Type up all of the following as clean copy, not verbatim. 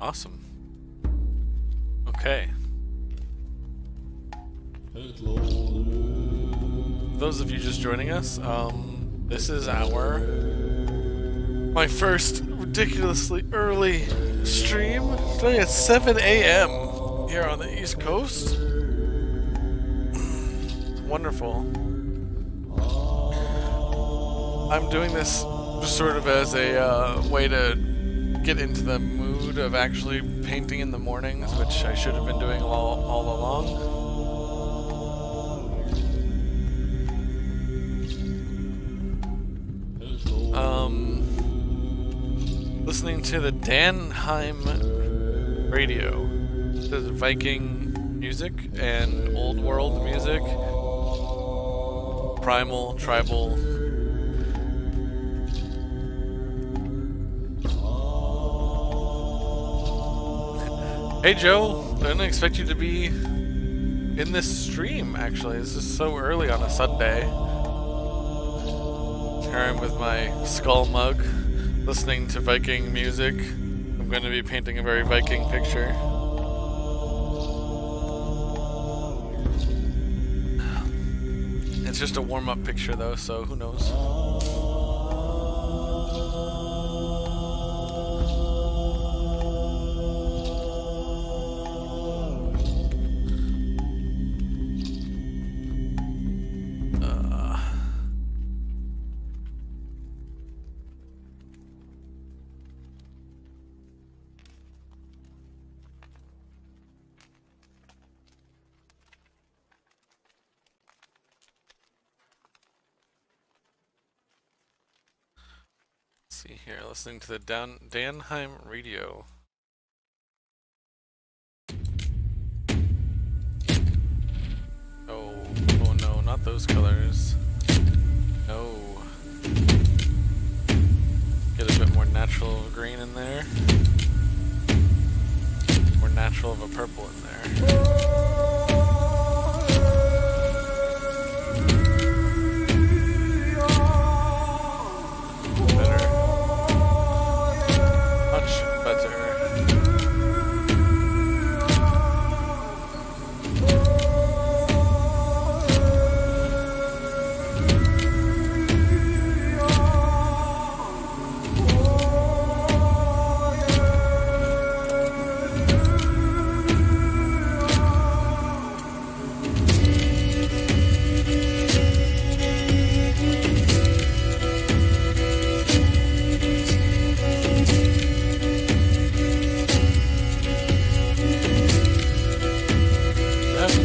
Awesome. Okay. Those of you just joining us, this is my first ridiculously early stream. Today at 7 a.m. here on the East Coast. Wonderful. I'm doing this just sort of as a way to get into the mood of actually painting in the mornings, which I should have been doing all along. Listening to the Danheim radio. There's Viking music and old world music. Primal, tribal. Hey Joe, I didn't expect you to be in this stream actually. This is so early on a Sunday. Here I am with my skull mug, listening to Viking music. I'm going to be painting a very Viking picture. It's just a warm-up picture though, so who knows. See here, listening to the Danheim radio. Oh no, not those colors. No. Get a bit more natural of a green in there. More natural of a purple in there.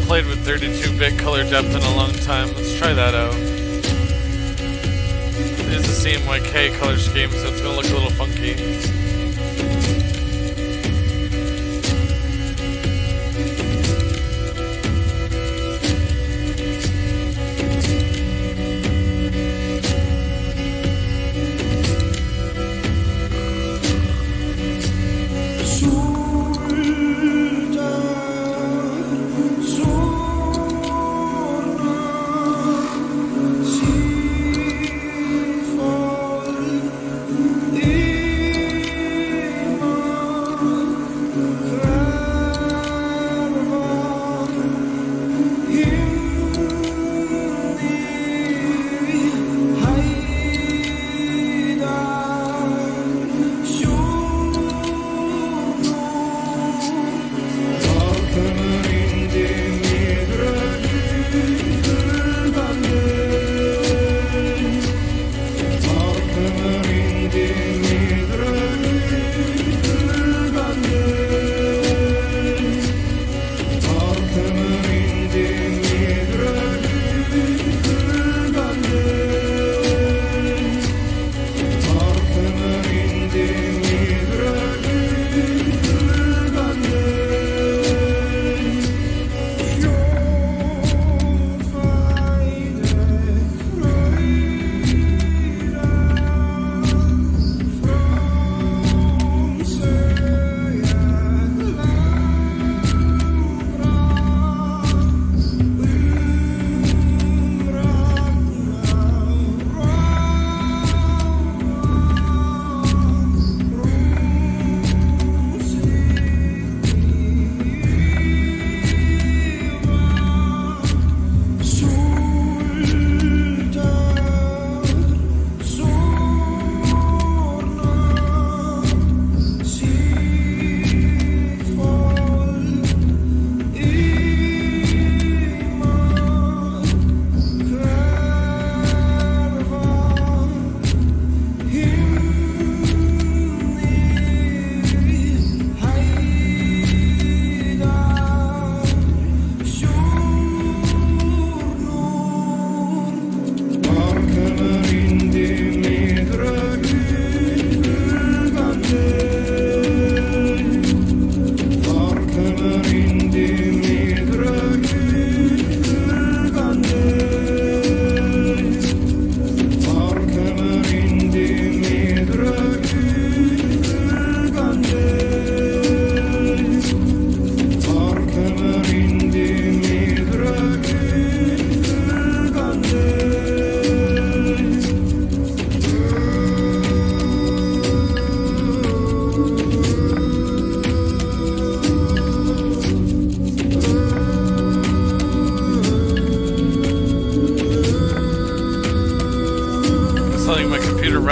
Played with 32-bit color depth in a long time. Let's try that out. It is a CMYK color scheme, so it's gonna look a little funky.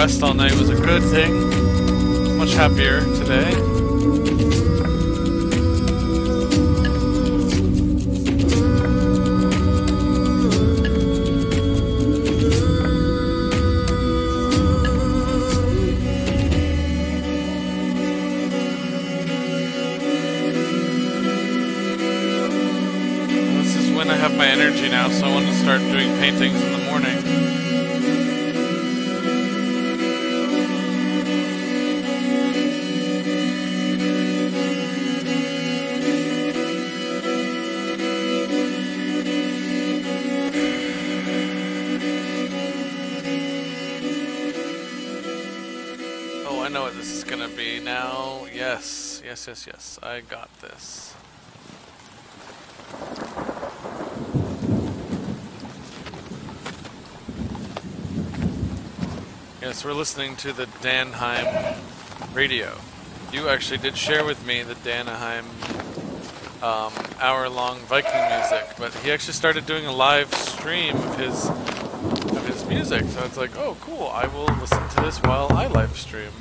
rest all night was a good thing. Much happier today. This is when I have my energy now, so I want to start doing paintings in the morning. I know what this is gonna be now. Yes, yes, yes, yes. I got this. Yes, we're listening to the Danheim radio. You actually did share with me the Danheim hour-long Viking music, but he actually started doing a live stream of his music. So it's like, oh, cool. I will listen to this while I live stream.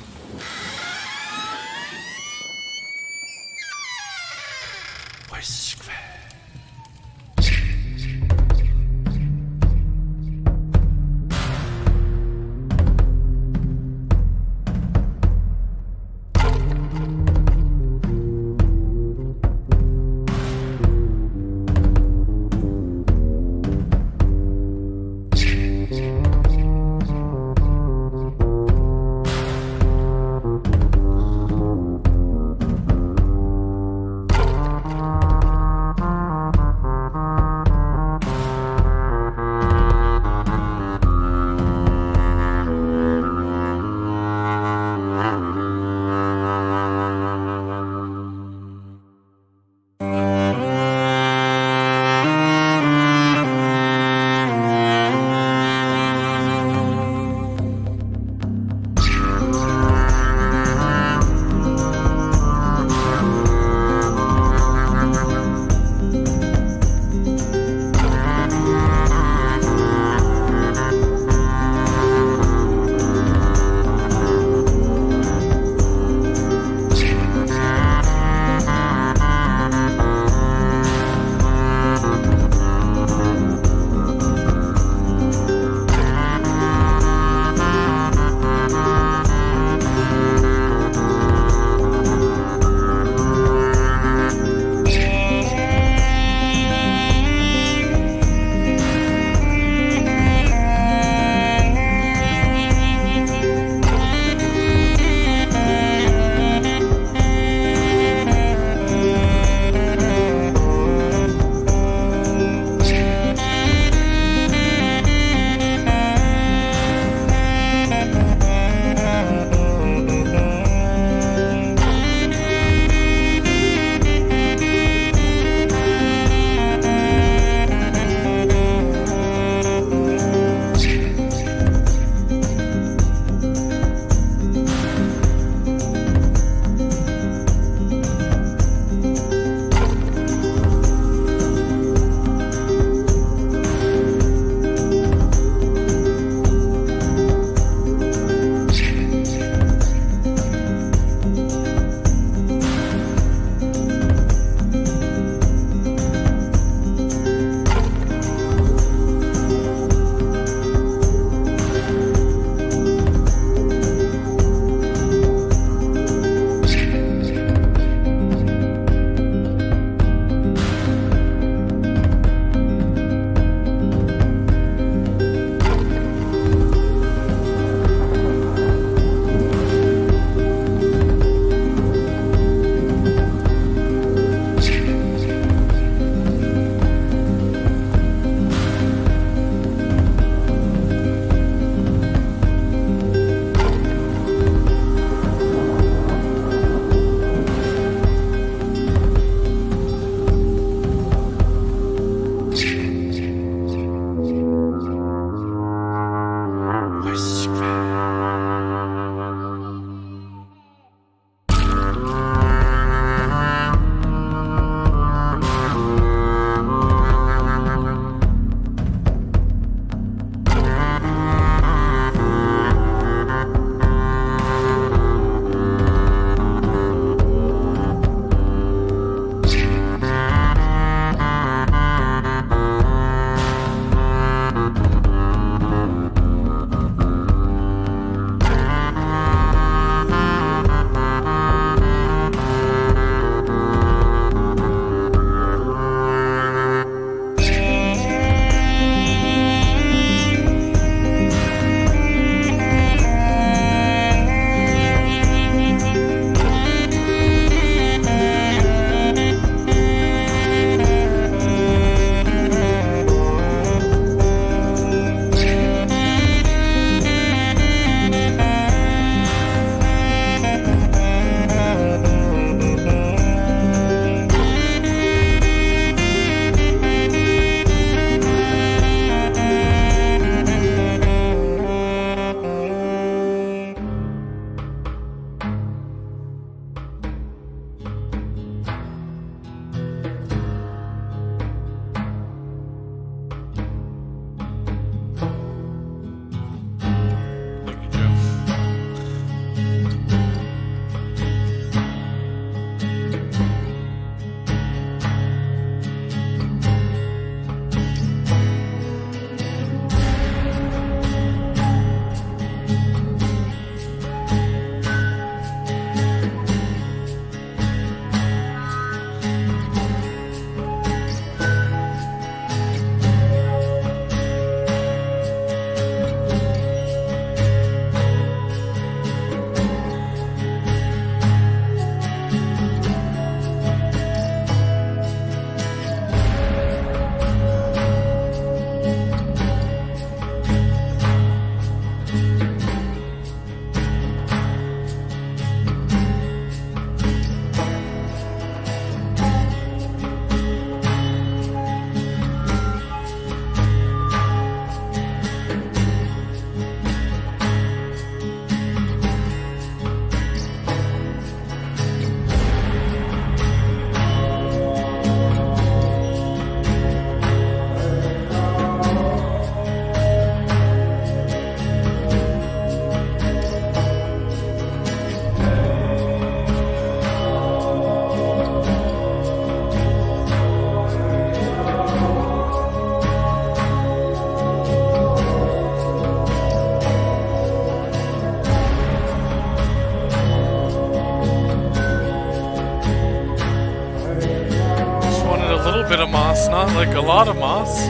bit of moss, not like a lot of moss.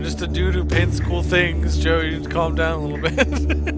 Just a dude who paints cool things. Joe, you need to calm down a little bit.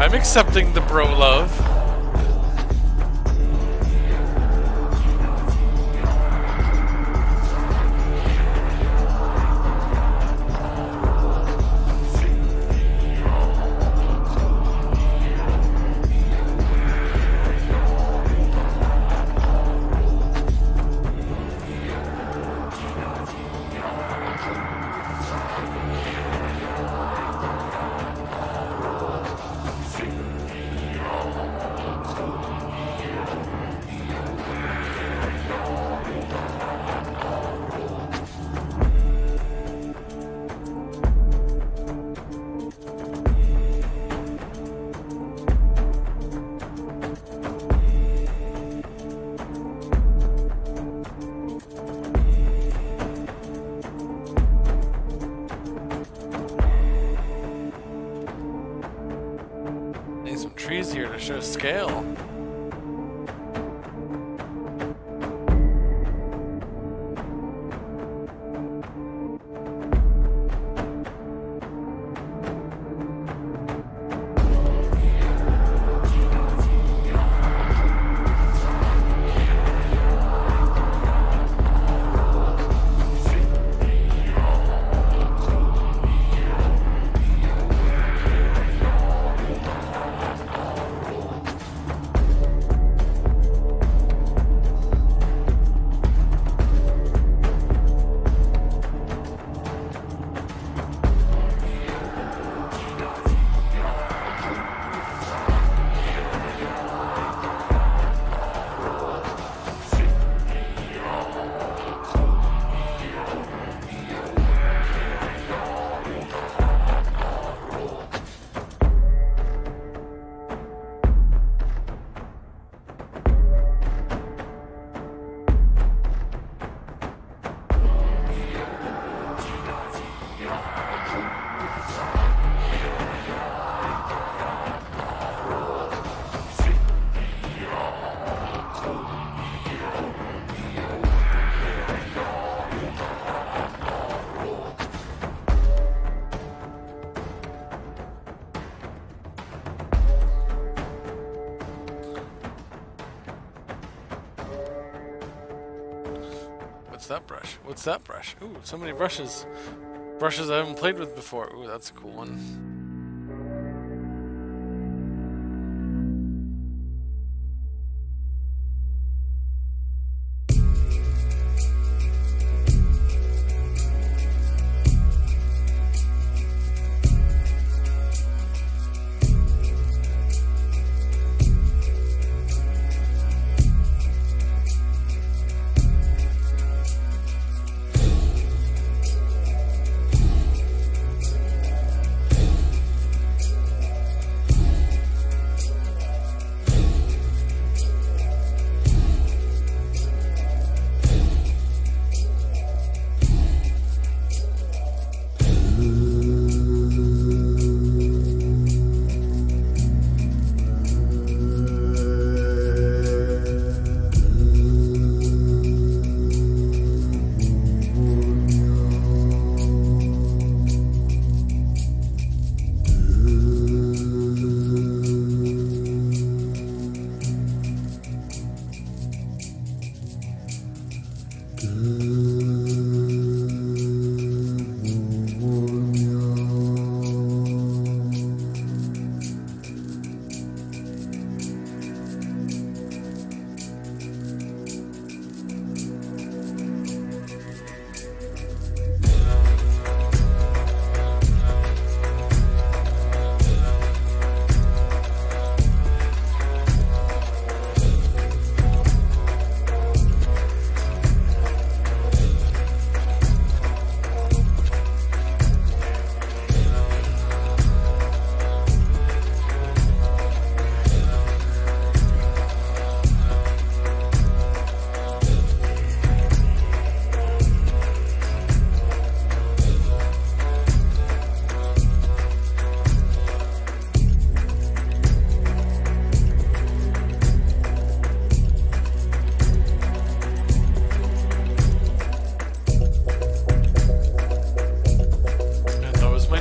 I'm accepting the bro love. Trees here to show scale. What's that brush? What's that brush? Ooh, so many brushes. Brushes I haven't played with before. Ooh, that's a cool one.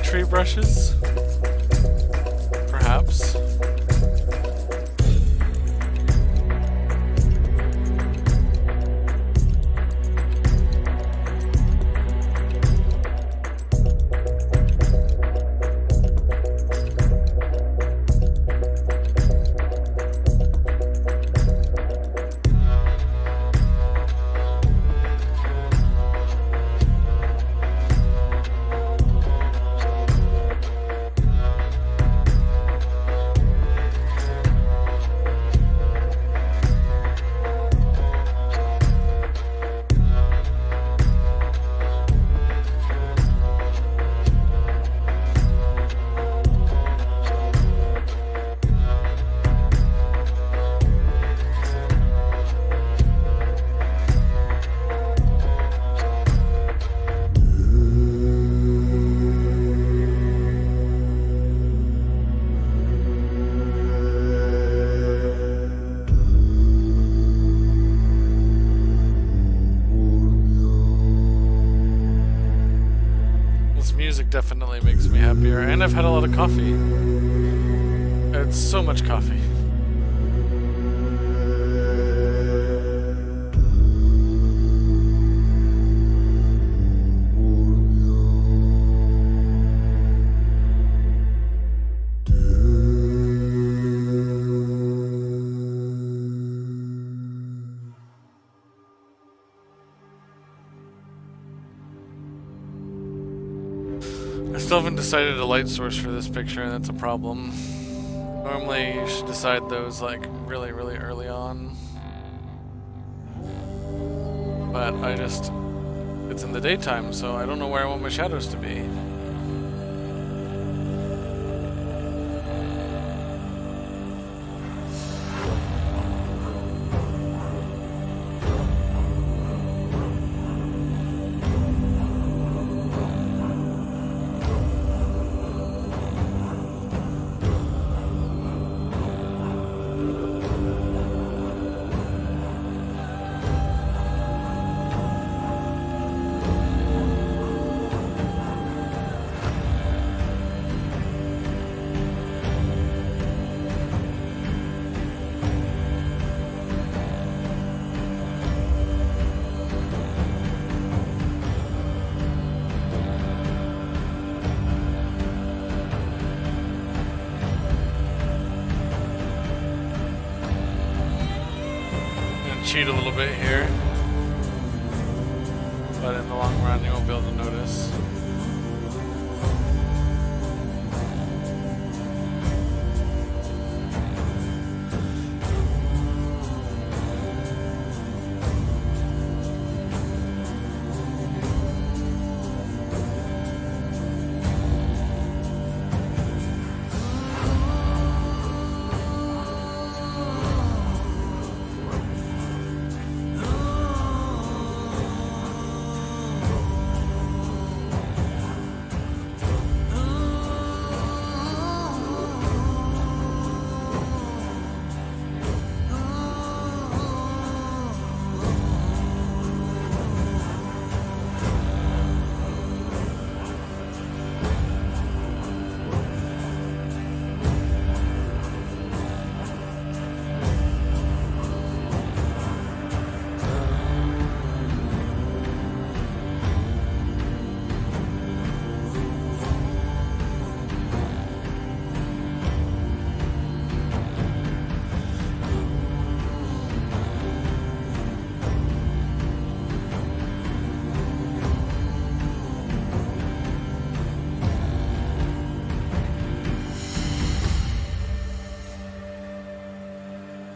Tree brushes, perhaps. warm-ups. Music definitely makes me happier, and I've had a lot of coffee. It's so much coffee. I still haven't decided a light source for this picture, and that's a problem. Normally you should decide those like really early on. But it's in the daytime, so I don't know where I want my shadows to be. Cheat a little bit here, but in the long run you won't be able to notice.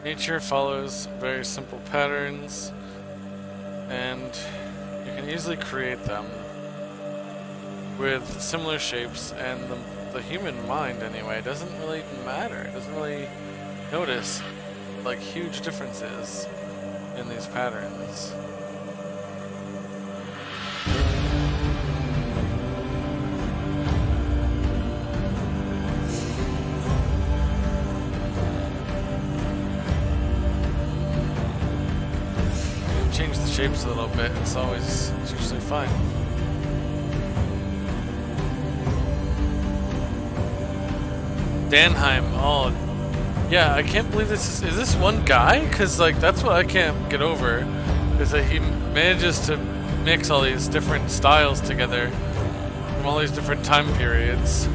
Nature follows very simple patterns, and you can easily create them with similar shapes, and the human mind anyway doesn't really matter. It doesn't really notice like huge differences in these patterns. Change the shapes a little bit, it's usually fine. Danheim. Oh, yeah, I can't believe this is this one guy? Because, like, that's what I can't get over, is that he manages to mix all these different styles together from all these different time periods.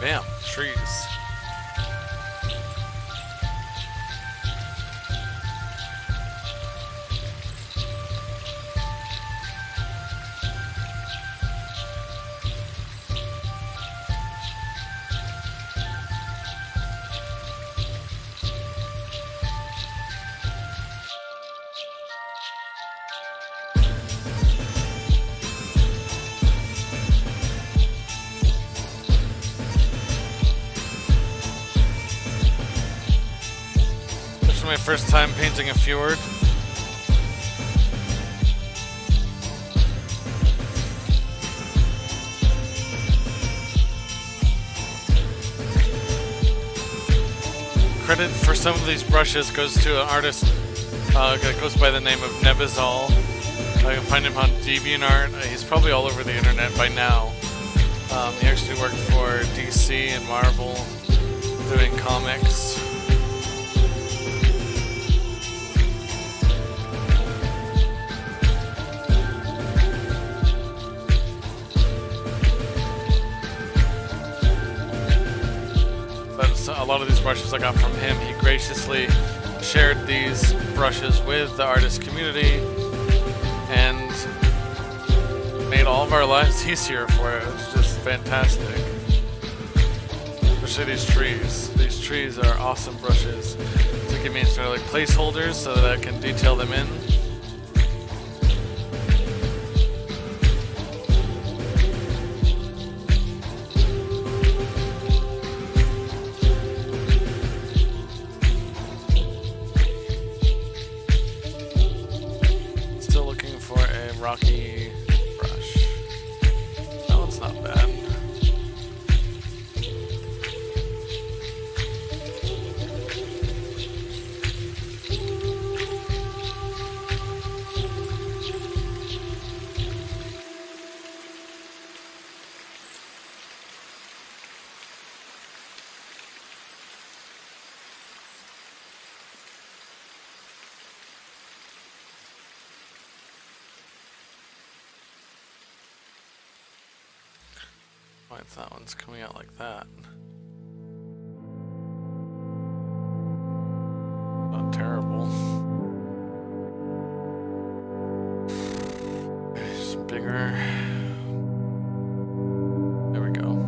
Bam, trees. my first time painting a fjord. Credit for some of these brushes goes to an artist that goes by the name of Nebazal. I can find him on DeviantArt. He's probably all over the internet by now. He actually worked for DC and Marvel doing comics. But a lot of these brushes I got from him. He graciously shared these brushes with the artist community and made all of our lives easier for it. It's just fantastic. Especially these trees. These trees are awesome brushes to give me sort of like placeholders so that I can detail them in. Still looking for a rocky brush. That one's not bad. Why that one's coming out like that? Not terrible. Just bigger. There we go.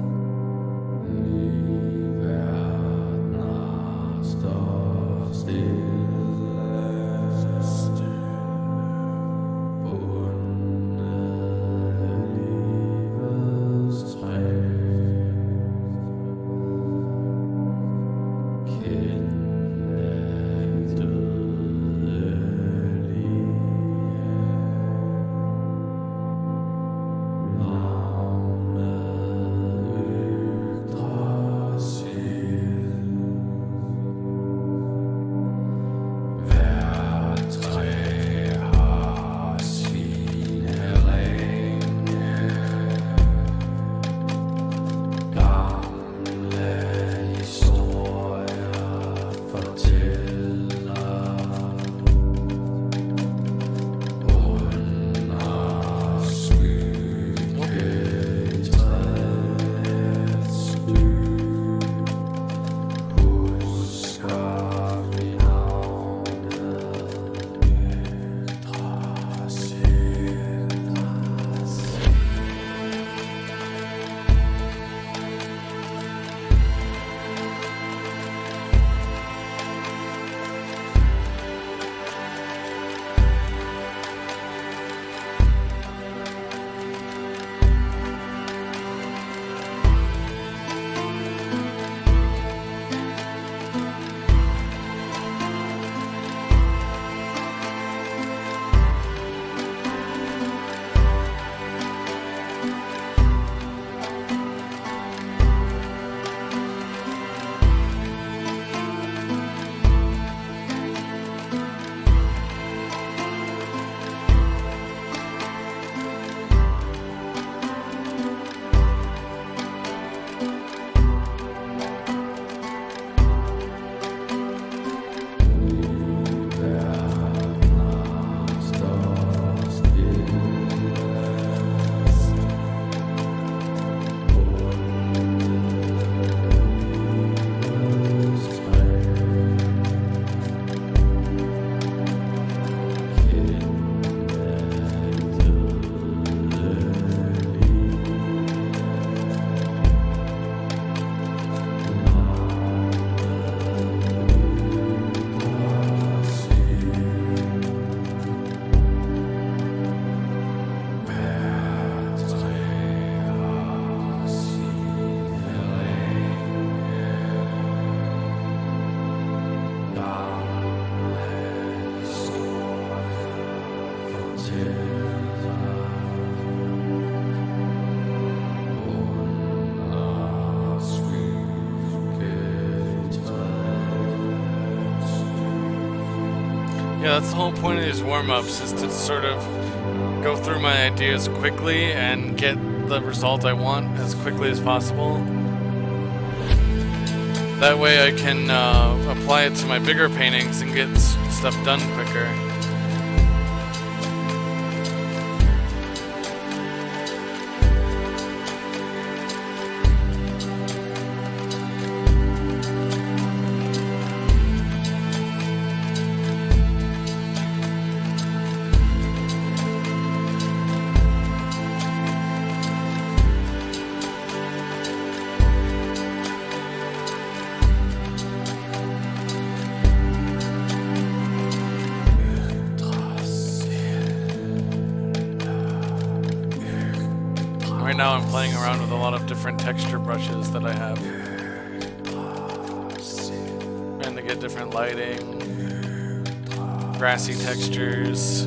Yeah, that's the whole point of these warm-ups, is to sort of go through my ideas quickly and get the result I want as quickly as possible. That way I can apply it to my bigger paintings and get stuff done quicker. Right now I'm playing around with a lot of different texture brushes that I have. And to get different lighting, grassy textures.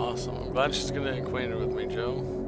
Awesome. I'm glad she's getting acquainted with me, Joe.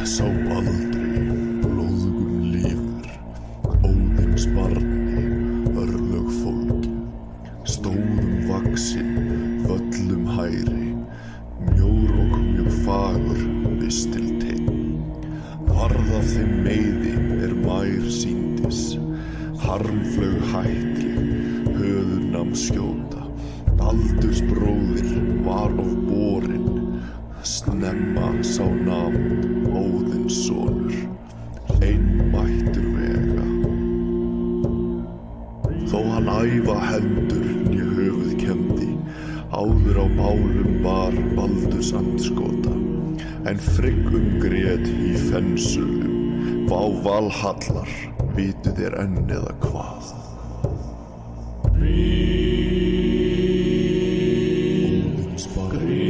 sá aldrei blóðugum lífur, Óðins barni, örlög fólgin, stórum vaxin, völlum hæri, mjór og mjög fagur, vistil teinn. Varð af þeim meiði mær sýndis, harmflaug hættri, höfðunam skjóta. Baldurs bróðir var of borinn, snemma sá namn Óðins sonur, einmættur vega. Þó hann æva hendur né höfuð kenndi, áður á bálum bar Baldurs andskota, en Frigg grét í fensulum, vá Valhallar, vitu þér enn eða hvað? Óðins barni,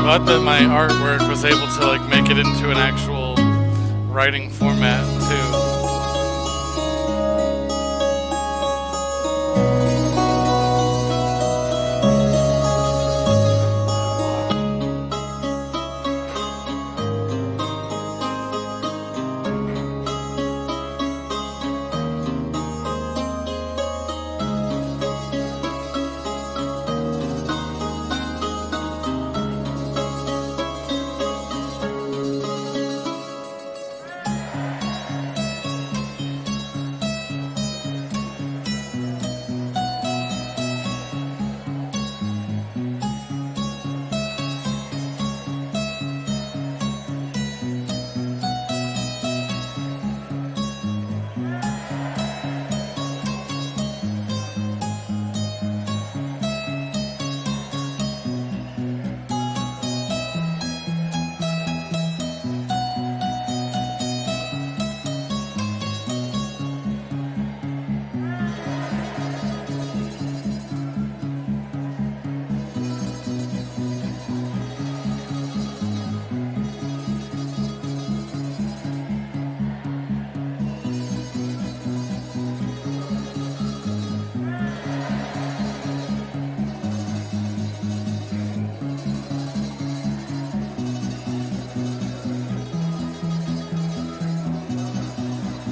glad that my artwork was able to like make it into an actual writing format too.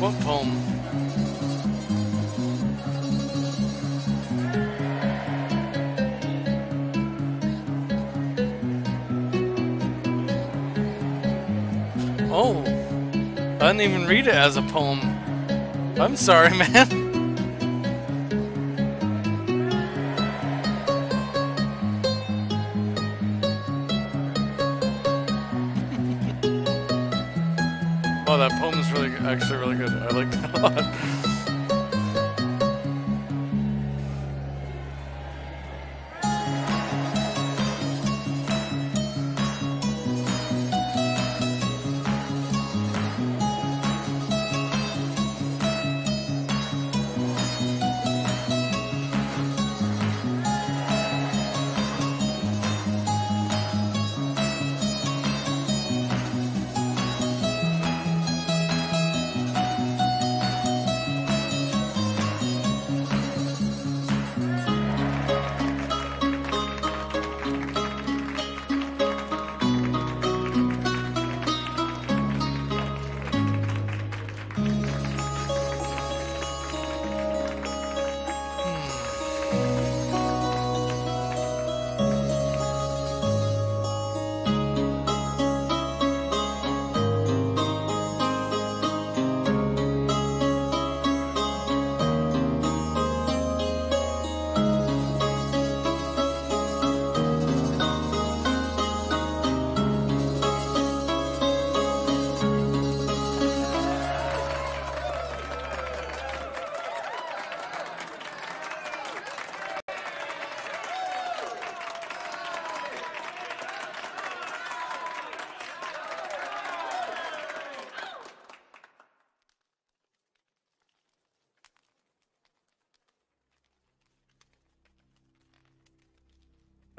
What poem? Oh, I didn't even read it as a poem. I'm sorry, man. Oh, that poem is actually really good. I like that a lot.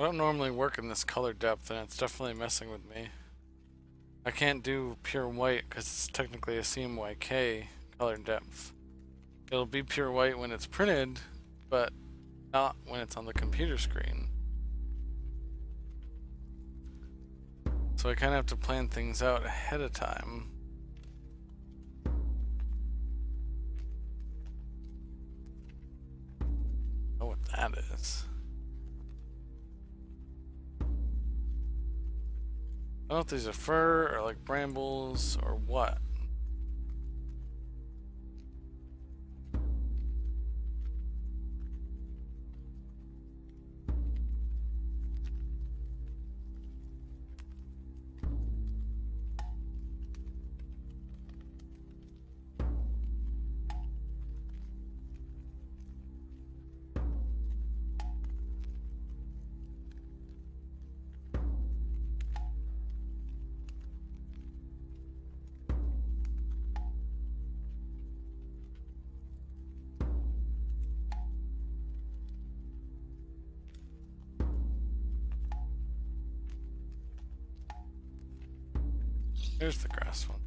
I don't normally work in this color depth, and it's definitely messing with me. I can't do pure white because it's technically a CMYK color depth. It'll be pure white when it's printed, but not when it's on the computer screen. So I kind of have to plan things out ahead of time. Know what that is. I don't know if these are fur or like brambles or what. Here's the grass one.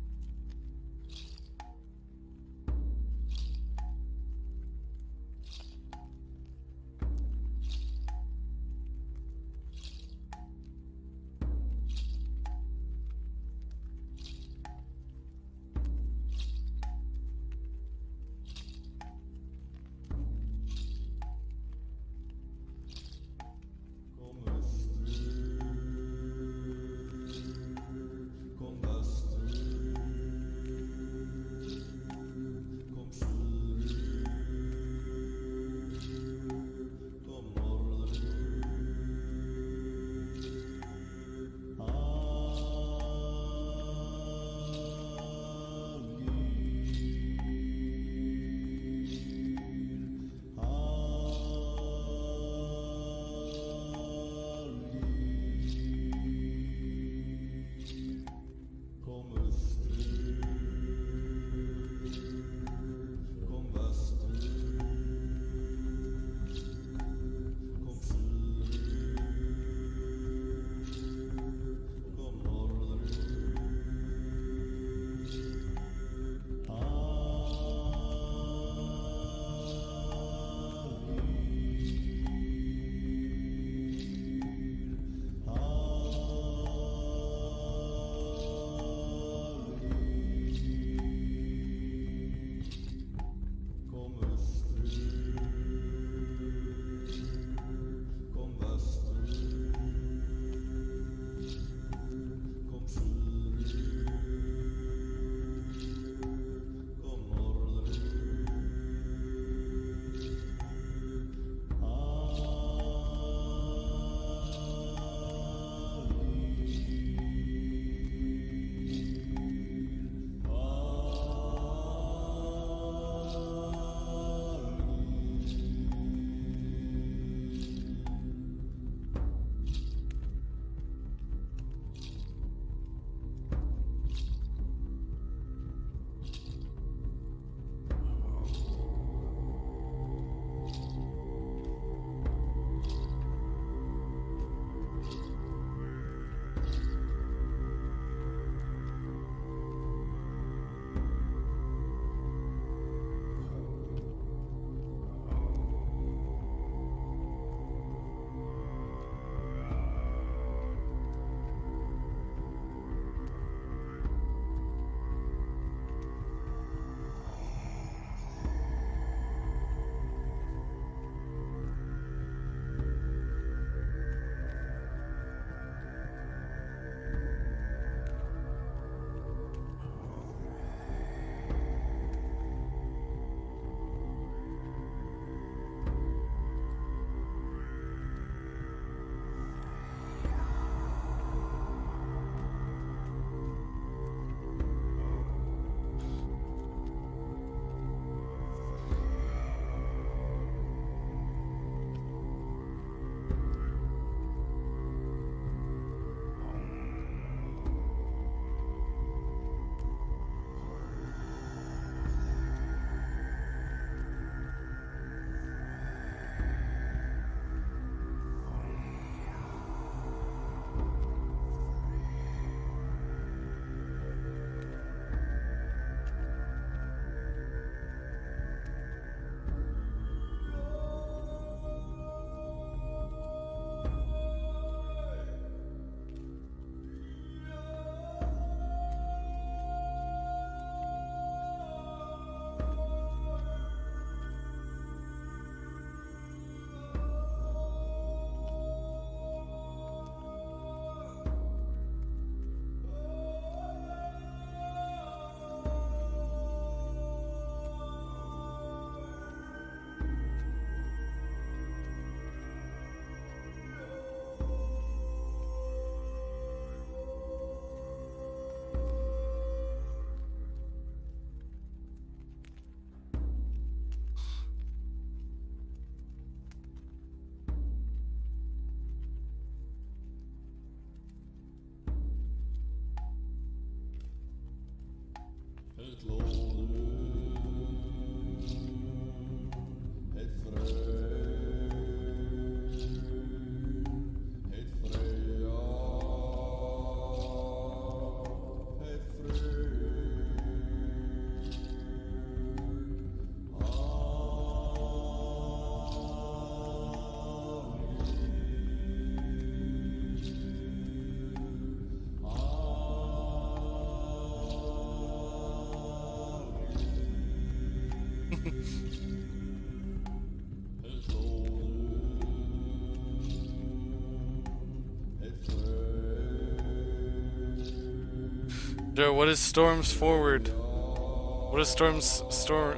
Joe, what is Storm's forward? What is Storm's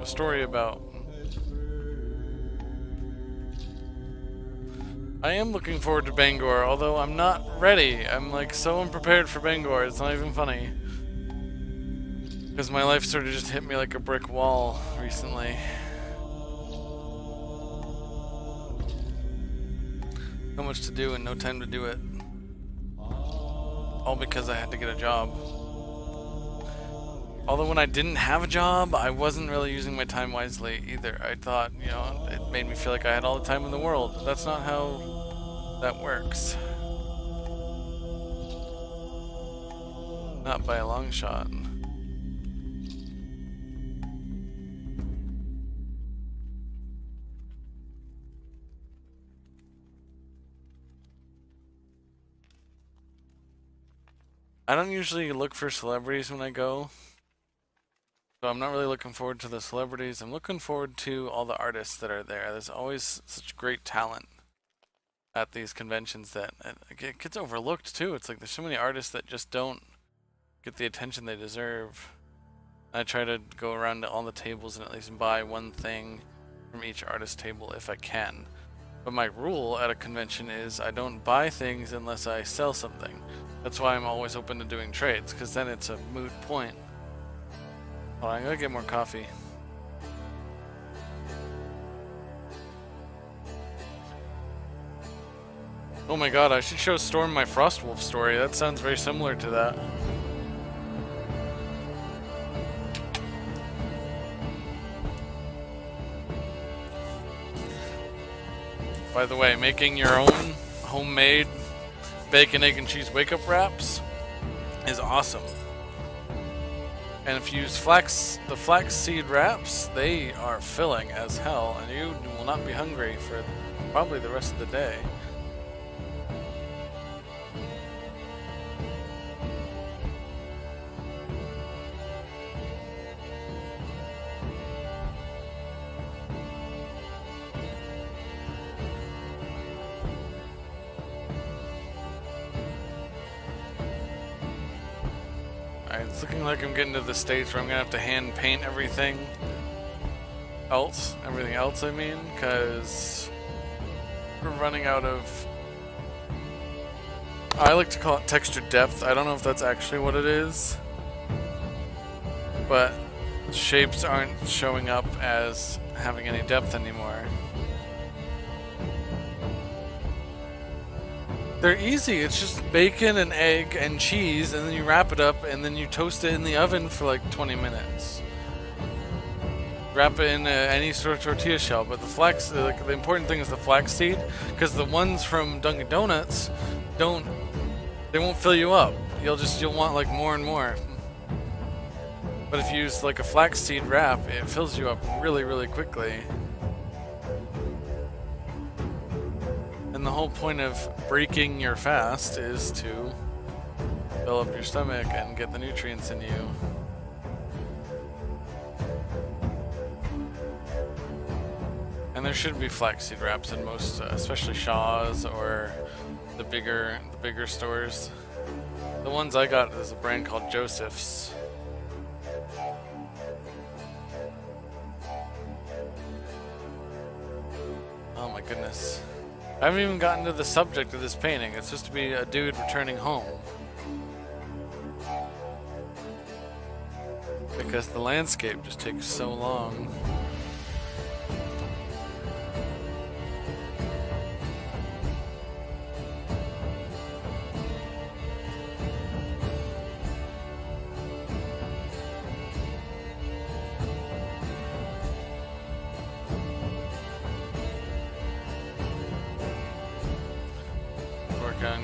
story about? I am looking forward to Bangor, although I'm not ready. I'm like so unprepared for Bangor, it's not even funny. Because my life sort of just hit me like a brick wall recently. So much to do and no time to do it. All because I had to get a job. Although when I didn't have a job, I wasn't really using my time wisely either. I thought, you know, it made me feel like I had all the time in the world. That's not how that works. Not by a long shot. I don't usually look for celebrities when I go. So I'm not really looking forward to the celebrities. I'm looking forward to all the artists that are there. There's always such great talent at these conventions that it gets overlooked too. It's like there's so many artists that just don't get the attention they deserve. I try to go around to all the tables and at least buy one thing from each artist table if I can. But my rule at a convention is I don't buy things unless I sell something. That's why I'm always open to doing trades, because then it's a moot point. Hold on, I'm gonna get more coffee. Oh my god, I should show Storm my Frostwolf story. That sounds very similar to that. By the way, making your own homemade bacon, egg, and cheese wake-up wraps is awesome. And if you use the flax seed wraps, they are filling as hell, and you will not be hungry for probably the rest of the day. It's looking like I'm getting to the stage where I'm gonna have to hand paint everything else, I mean, because we're running out of, I like to call it texture depth. I don't know if that's actually what it is, but shapes aren't showing up as having any depth anymore. They're easy. It's just bacon and egg and cheese, and then you wrap it up, and then you toast it in the oven for like 20 minutes. Wrap it in any sort of tortilla shell, but the flax, the important thing is the flax seed, because the ones from Dunkin' Donuts they won't fill you up. You'll want like more and more. But if you use like a flax seed wrap, it fills you up really, really quickly. And the whole point of breaking your fast is to fill up your stomach and get the nutrients in you. And there should be flaxseed wraps in most, especially Shaw's or the bigger stores. The ones I got is a brand called Joseph's. Oh my goodness. I haven't even gotten to the subject of this painting. It's supposed to be a dude returning home. Because the landscape just takes so long.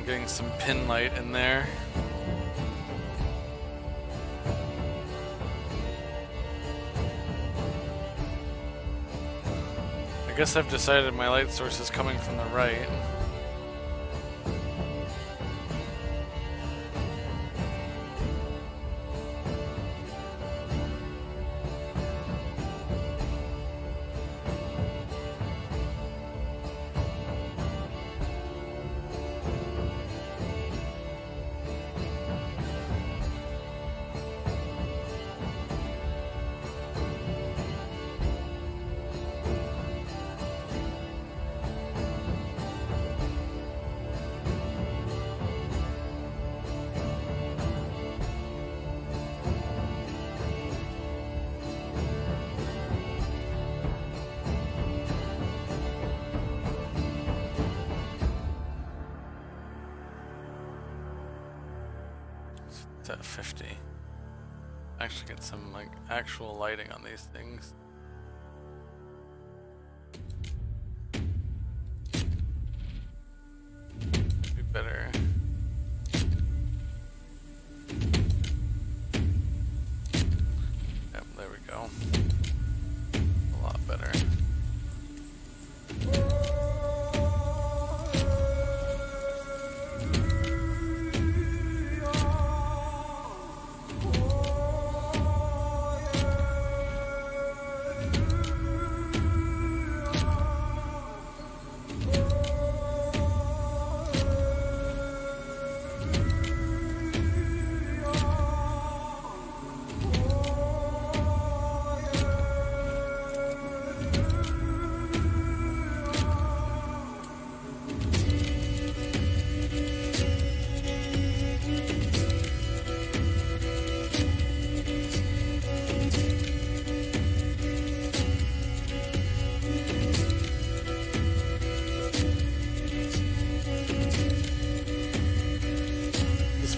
getting some pin light in there. I guess I've decided my light source is coming from the right. At 50. Actually get some like actual lighting on these things. Be better. Yep, there we go. A lot better.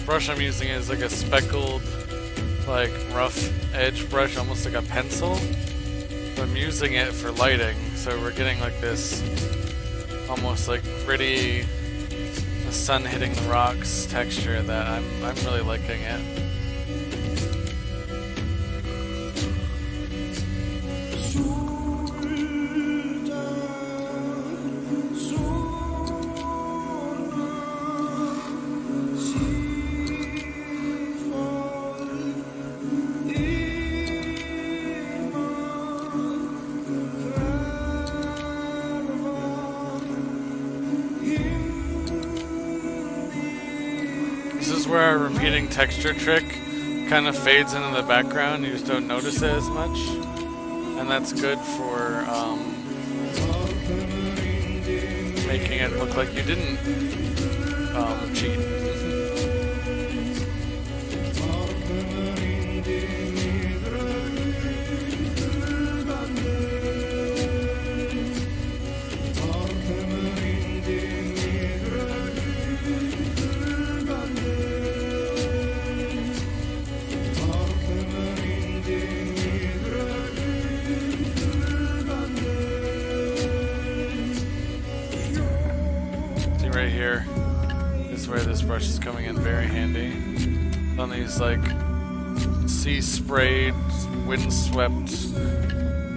Brush I'm using is like a speckled, like rough edge brush, almost like a pencil. So I'm using it for lighting, so we're getting like this almost like gritty, the sun hitting the rocks texture that I'm really liking it. Where our repeating texture trick kind of fades into the background, you just don't notice it as much, and that's good for making it look like you didn't cheat. Right here is where this brush is coming in very handy. On these like sea sprayed, windswept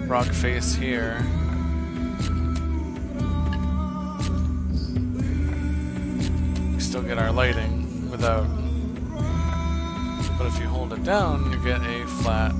rock face here. We still get our lighting without, but if you hold it down, you get a flat.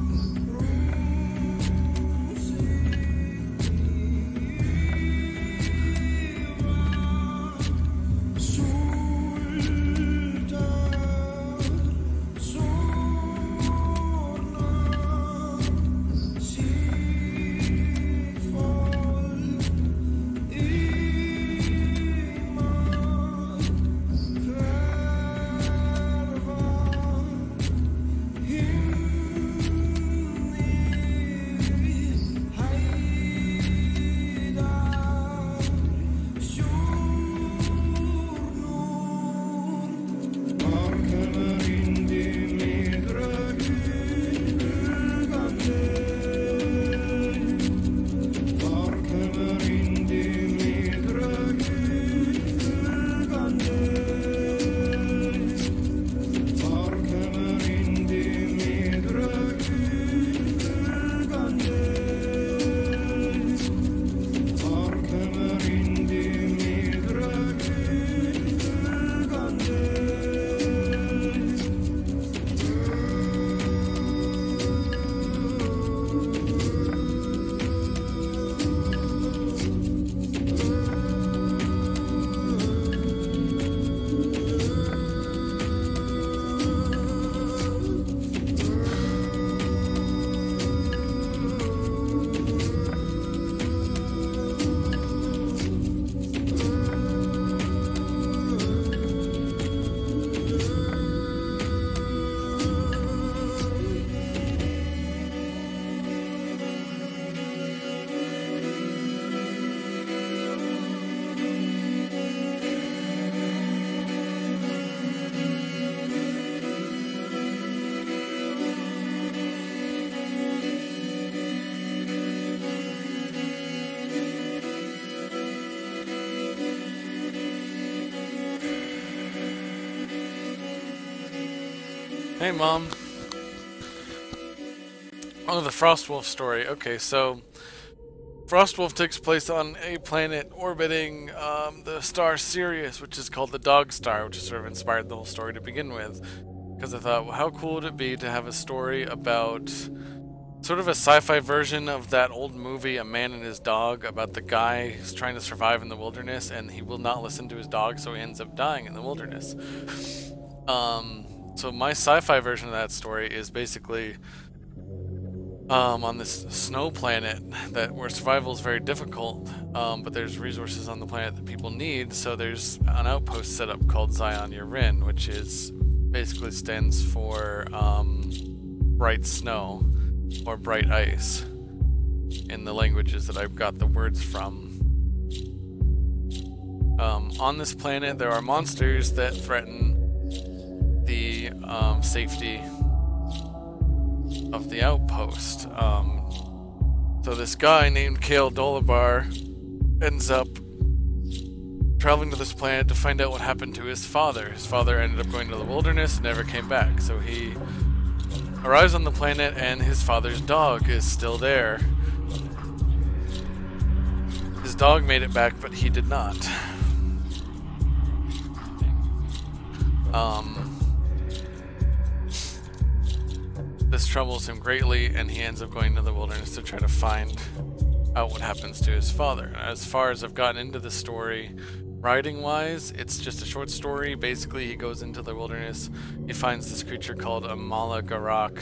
Hey, Mom. Oh, the Frostwolf story. Okay, so Frostwolf takes place on a planet orbiting the star Sirius, which is called the Dog Star, which has sort of inspired the whole story to begin with. Because I thought, well, how cool would it be to have a story about sort of a sci-fi version of that old movie, A Man and His Dog, about the guy who's trying to survive in the wilderness, and he will not listen to his dog, so he ends up dying in the wilderness. So my sci-fi version of that story is basically on this snow planet where survival is very difficult, but there's resources on the planet that people need, so there's an outpost set up called Zion Yurin, which is basically stands for bright snow or bright ice in the languages that I've got the words from. On this planet there are monsters that threaten the safety of the outpost. So this guy named Kale Dolabar ends up traveling to this planet to find out what happened to his father. His father ended up going to the wilderness and never came back. So he arrives on the planet and his father's dog is still there. His dog made it back, but he did not. This troubles him greatly, and he ends up going to the wilderness to try to find out what happens to his father. As far as I've gotten into the story, writing-wise, it's just a short story. Basically, he goes into the wilderness, he finds this creature called a Malagarak,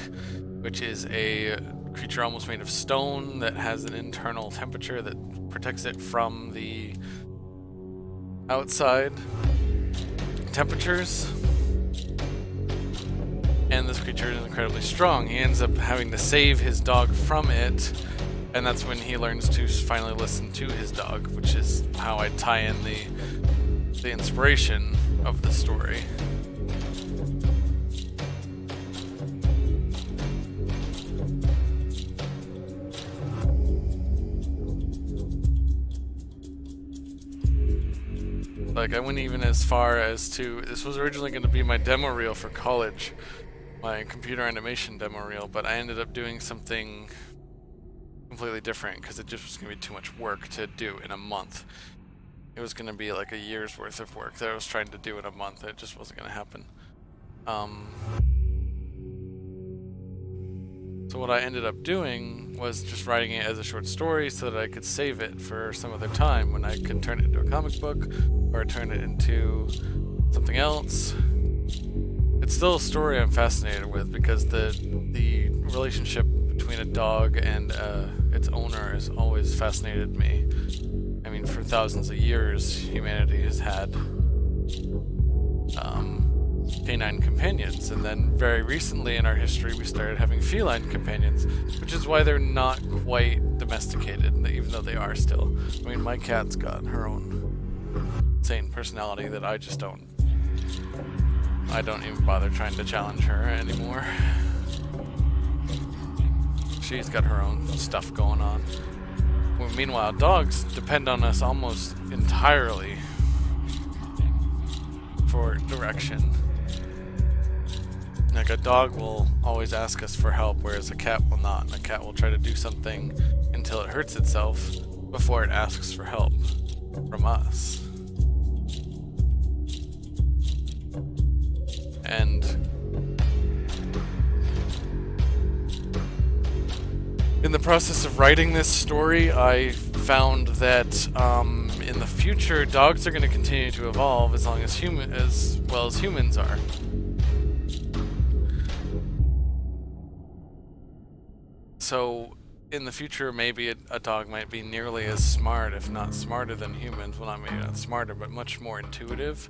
which is a creature almost made of stone that has an internal temperature that protects it from the outside temperatures. And this creature is incredibly strong. He ends up having to save his dog from it, and that's when he learns to finally listen to his dog, which is how I tie in the inspiration of the story. Like, I went even as far as to, this was originally going to be my demo reel for college, my computer animation demo reel, but I ended up doing something completely different because it just was going to be too much work to do in a month. It was going to be like a year's worth of work that I was trying to do in a month. It just wasn't going to happen. So what I ended up doing was just writing it as a short story so that I could save it for some other time when I could turn it into a comic book or turn it into something else. It's still a story I'm fascinated with because the relationship between a dog and its owner has always fascinated me. I mean, for thousands of years, humanity has had canine companions, and then very recently in our history we started having feline companions, which is why they're not quite domesticated, even though they are still. I mean, my cat's got her own insane personality that I just don't even bother trying to challenge her anymore. She's got her own stuff going on. Well, meanwhile, dogs depend on us almost entirely for direction. Like, a dog will always ask us for help, whereas a cat will not. And a cat will try to do something until it hurts itself before it asks for help from us. And in the process of writing this story, I found that in the future, dogs are going to continue to evolve as long as well as humans are. So in the future, maybe a dog might be nearly as smart, if not smarter than humans. Well, maybe not smarter, but much more intuitive.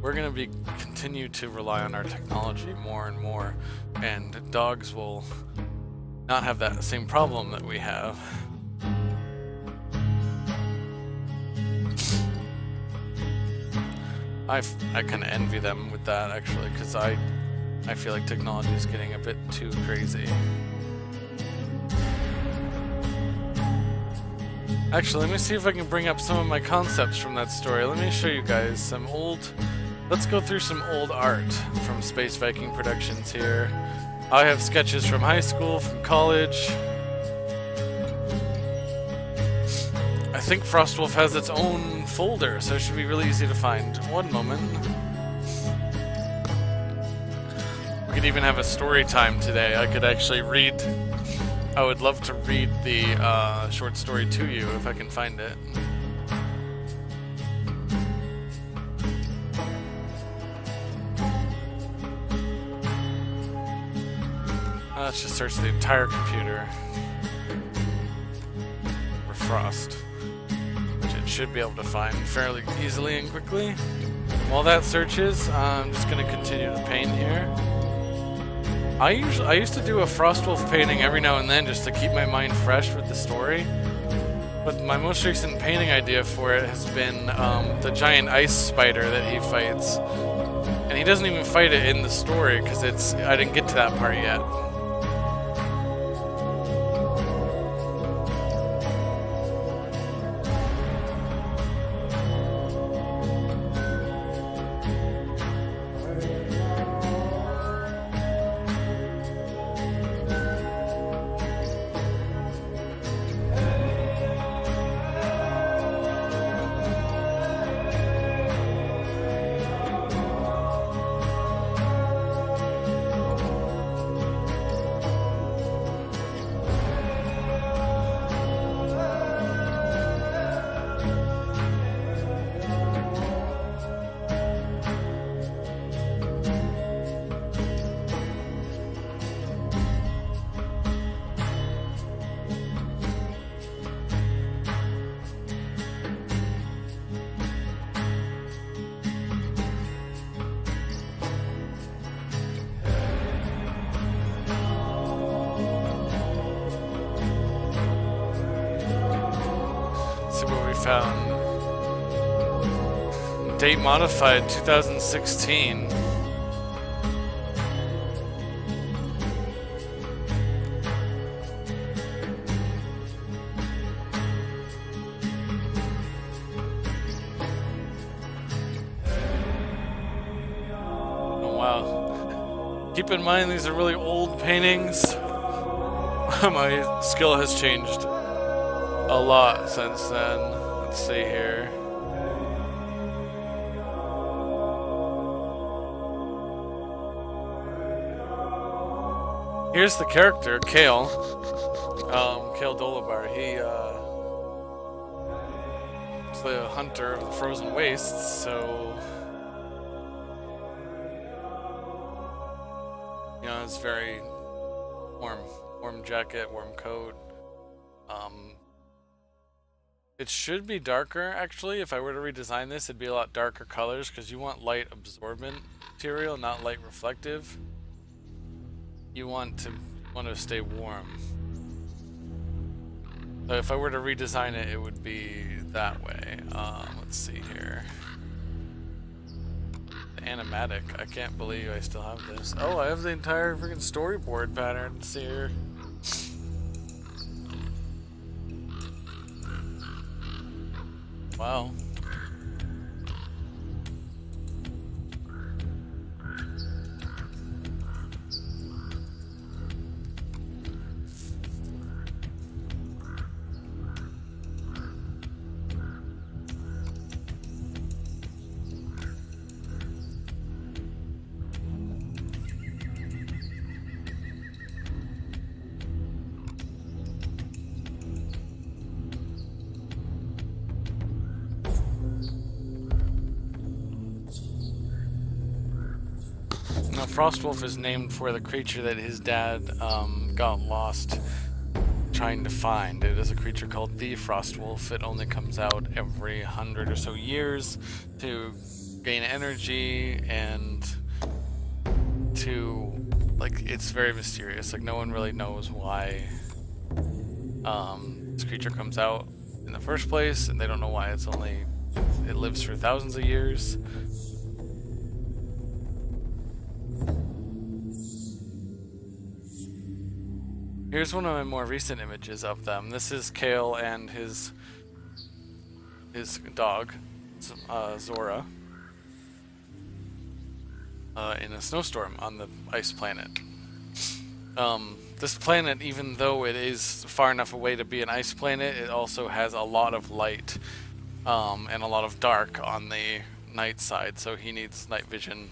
We're going to continue to rely on our technology more and more, and dogs will not have that same problem that we have. I kind of envy them with that, actually, because I feel like technology is getting a bit too crazy. Actually, let me see if I can bring up some of my concepts from that story. Let me show you guys some old let's go through some old art from Space Viking Productions here. I have sketches from high school, from college. I think Frostwolf has its own folder, so it should be really easy to find. One moment. We could even have a story time today. I could actually read. I would love to read the short story to you if I can find it. Let's just search the entire computer for Frost, which it should be able to find fairly easily and quickly. While that searches, I'm just going to continue to paint here. I used to do a Frostwolf painting every now and then just to keep my mind fresh with the story. But my most recent painting idea for it has been the giant ice spider that he fights. And he doesn't even fight it in the story because I didn't get to that part yet. Found date modified 2016. Oh wow. Keep in mind these are really old paintings. My skill has changed a lot since then. Let's see here. Here's the character, Kale. Kale Dolabar. He's the hunter of the frozen wastes, so you know, it's very warm jacket, warm coat. It should be darker, actually. If I were to redesign this, it'd be a lot darker colors, because you want light absorbent material, not light reflective. You want to stay warm. So if I were to redesign it, it would be that way. Let's see here. The animatic. I can't believe I still have this. Oh, I have the entire freaking storyboard patterns here. Wow. Now, Frostwolf is named for the creature that his dad got lost trying to find. It is a creature called the Frostwolf. It only comes out every 100 or so years to gain energy and to, like, it's very mysterious. Like, no one really knows why this creature comes out in the first place, and they don't know why it lives for thousands of years. Here's one of my more recent images of them. This is Kale and his dog, Zora. in a snowstorm on the ice planet. This planet, even though it is far enough away to be an ice planet, it also has a lot of light and a lot of dark on the night side, so he needs night vision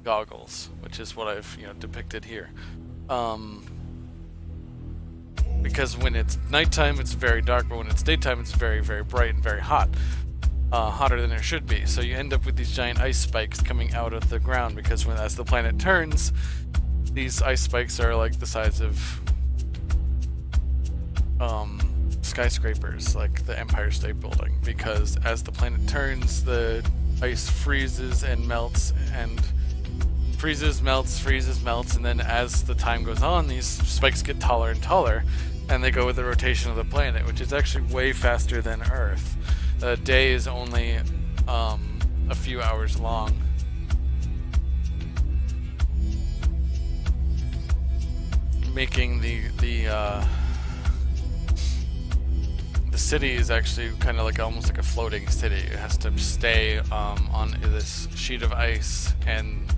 goggles, which is what I've depicted here. Because when it's nighttime it's very dark, but when it's daytime it's very, very bright and very hot. Hotter than it should be. So you end up with these giant ice spikes coming out of the ground, because as the planet turns, these ice spikes are like the size of skyscrapers, like the Empire State Building, because as the planet turns, the ice freezes and melts, and freezes, melts, and then as the time goes on, these spikes get taller and taller, and they go with the rotation of the planet, which is actually way faster than Earth. The day is only a few hours long. Making the city is actually kind of like almost like a floating city. It has to stay on this sheet of ice, and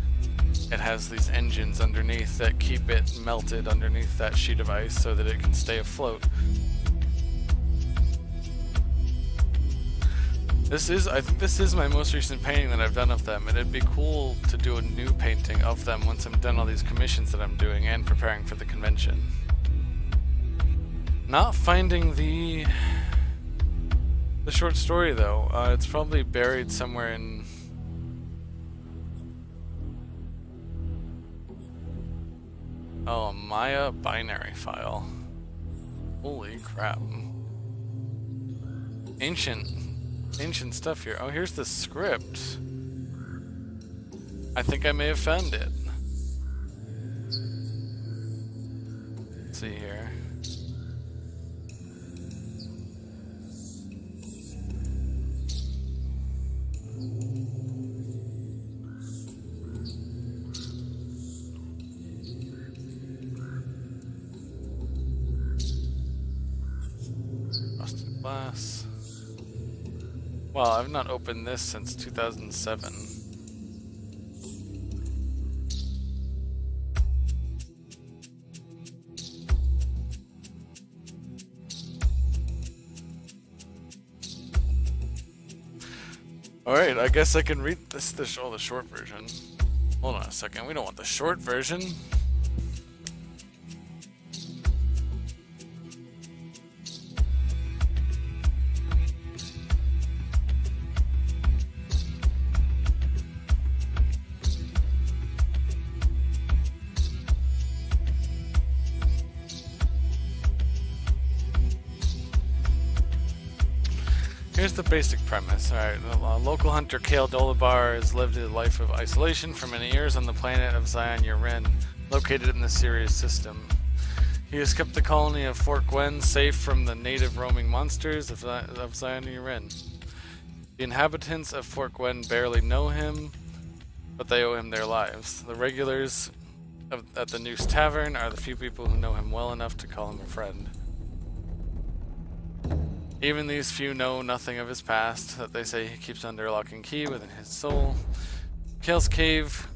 it has these engines underneath that keep it melted underneath that sheet of ice so that it can stay afloat. I think this is my most recent painting that I've done of them, and it'd be cool to do a new painting of them once I'm done all these commissions that I'm doing and preparing for the convention. Not finding the short story though. It's probably buried somewhere in... Oh, a Maya binary file. Holy crap. Ancient stuff here. Oh, here's the script. I think I may have found it. Let's see here. Rusted glass. Well, I've not opened this since 2007. Alright, I guess I can read the short version. Hold on a second, we don't want the short version. Here's the basic premise. Alright, local hunter Kale Dolabar has lived a life of isolation for many years on the planet of Zion Yaren, located in the Sirius system. He has kept the colony of Fort Gwen safe from the native roaming monsters of Zion Yaren. The inhabitants of Fort Gwen barely know him, but they owe him their lives. The regulars at the Noose Tavern are the few people who know him well enough to call him a friend. Even these few know nothing of his past, that they say he keeps under lock and key within his soul. Kale's cave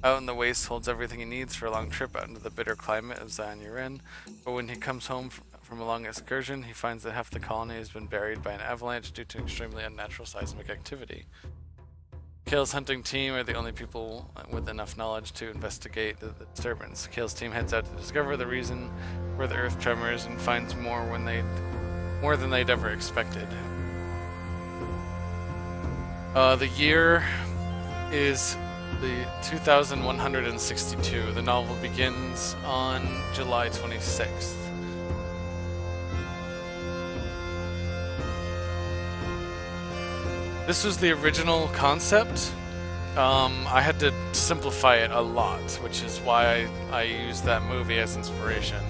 out in the waste holds everything he needs for a long trip out into the bitter climate of Zion Yaren, but when he comes home from a long excursion, he finds that half the colony has been buried by an avalanche due to extremely unnatural seismic activity. Kale's hunting team are the only people with enough knowledge to investigate the disturbance. Kale's team heads out to discover the reason for the earth tremors and finds more than they'd ever expected. The year is the 2162. The novel begins on July 26th. This was the original concept. I had to simplify it a lot, which is why I used that movie as inspiration.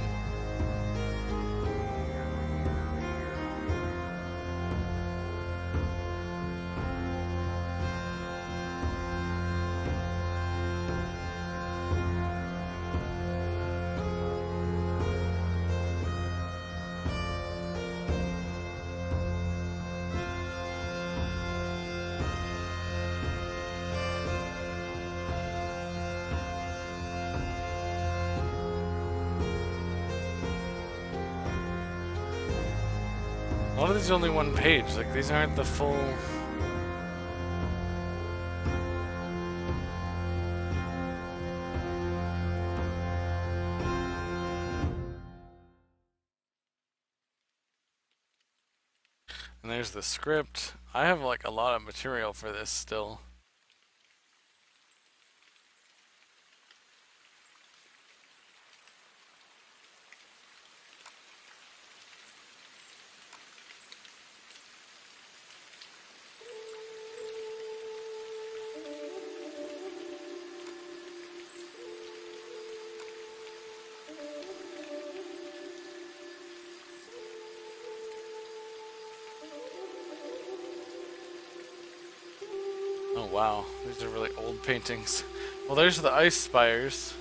A lot of these are only one page, like these aren't the full... And there's the script. I have like a lot of material for this still. Oh wow, these are really old paintings. Well, there's the ice spires.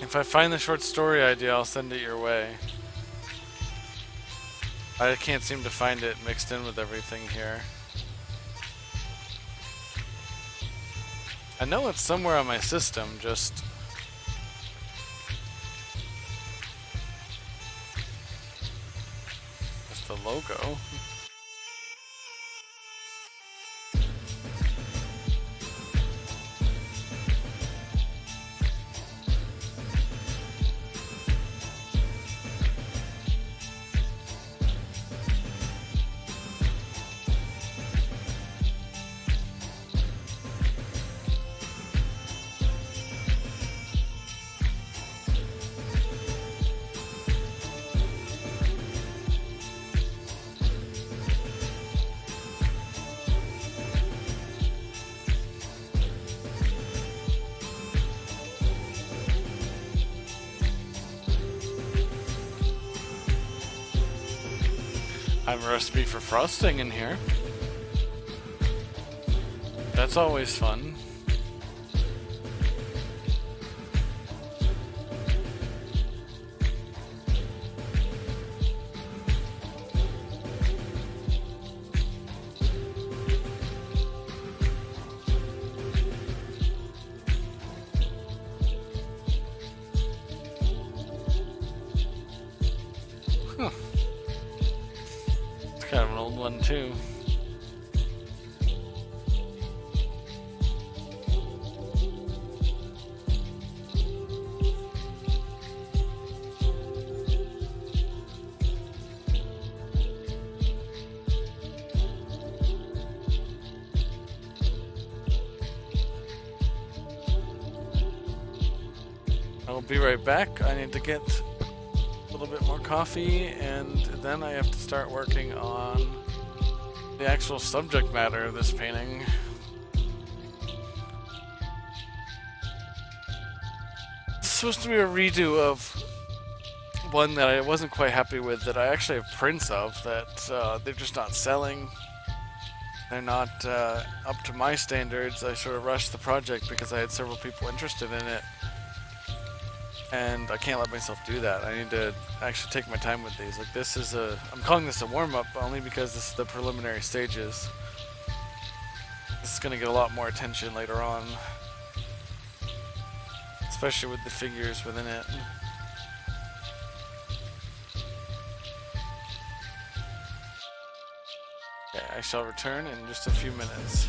If I find the short story idea, I'll send it your way. I can't seem to find it mixed in with everything here. I know it's somewhere on my system, just... Just the logo. I have a recipe for frosting in here. That's always fun. Huh. It's kind of an old one too. I'll be right back. I need to get a little bit more coffee, and then I have to start working on the actual subject matter of this painting. It's supposed to be a redo of one that I wasn't quite happy with, that I actually have prints of, that they're just not selling. They're not up to my standards. I sort of rushed the project because I had several people interested in it. And I can't let myself do that. I need to actually take my time with these. Like, this is I'm calling this a warm-up only because this is the preliminary stages. This is going to get a lot more attention later on. Especially with the figures within it. Okay, I shall return in just a few minutes.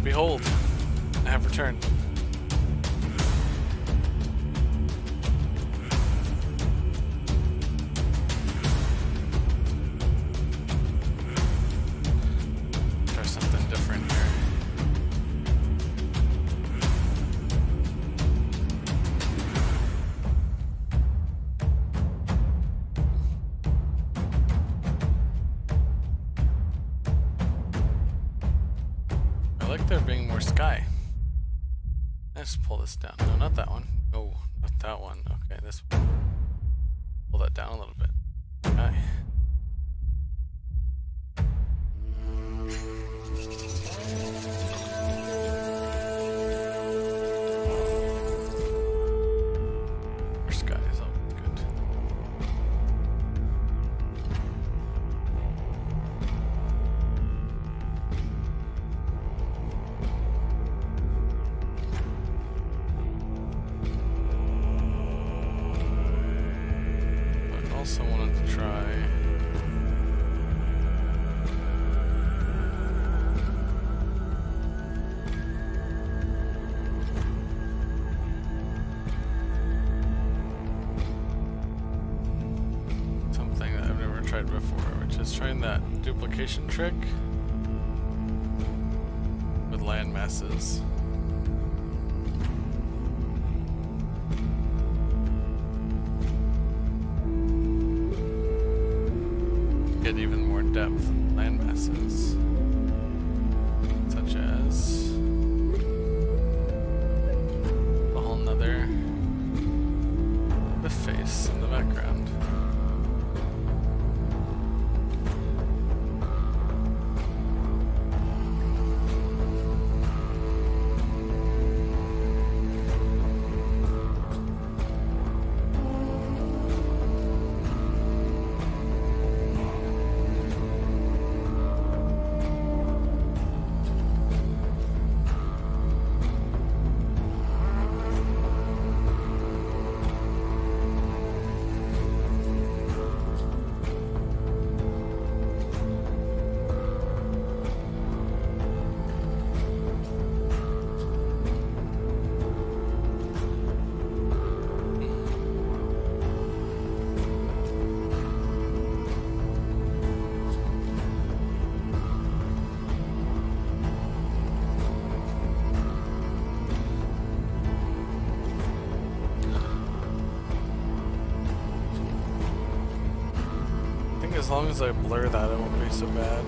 behold, I have returned. There's something different here. I like there being more sky. Let's pull this down. No, not that one. Oh, not that one. Okay, this one. Pull that down a little bit. Okay. More sky is always good. I also wanted to try something that I've never tried before, which is trying that duplication trick with land masses. Get even more depth land masses, such as a whole nother the face in the background. As long as I blur that, it won't be so bad.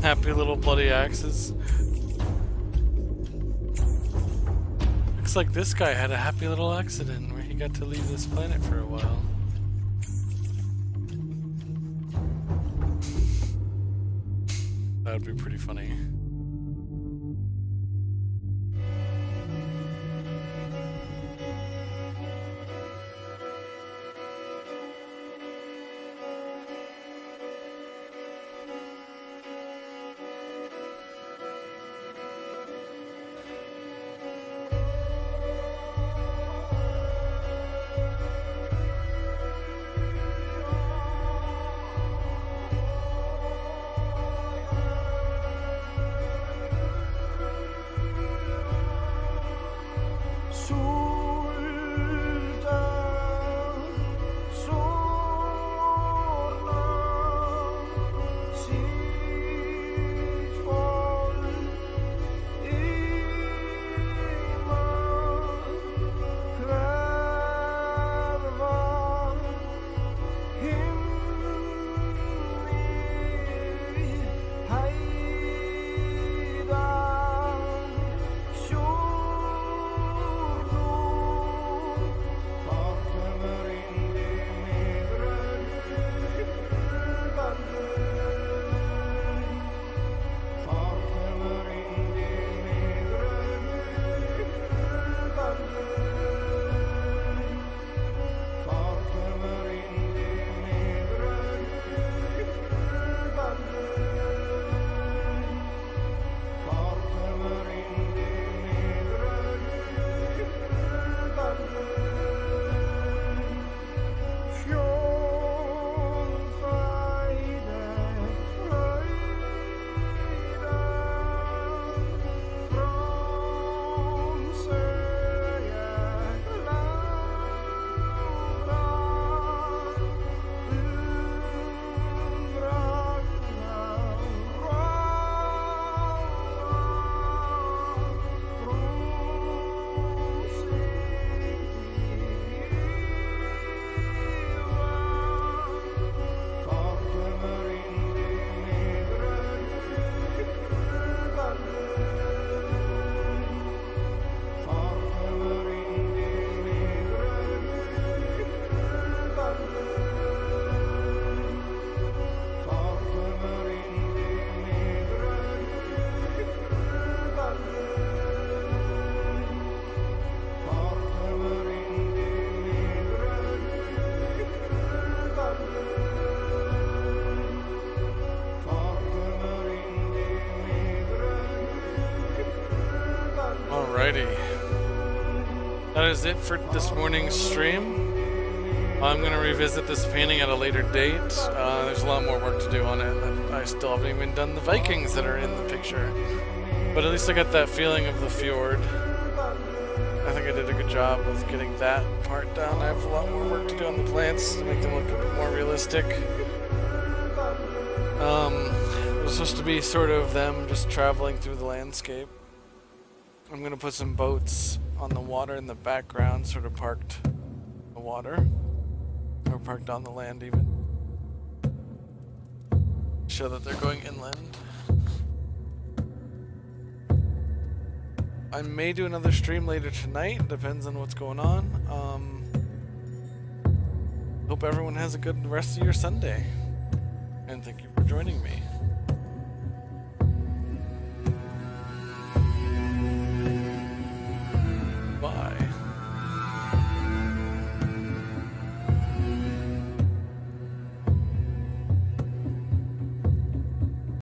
Happy little bloody axes. Looks like this guy had a happy little accident where he got to leave this planet for a while. That would be pretty funny. Alrighty. That is it for this morning's stream. I'm going to revisit this painting at a later date. There's a lot more work to do on it, and I still haven't even done the Vikings that are in the picture. But at least I got that feeling of the fjord. I think I did a good job of getting that part down. I have a lot more work to do on the plants to make them look a bit more realistic. It was supposed to be sort of them just traveling through the landscape. I'm going to put some boats on the water in the background, sort of parked on the water. Or parked on the land even. Show that they're going inland. I may do another stream later tonight, depends on what's going on. Hope everyone has a good rest of your Sunday. And thank you for joining me. Bye.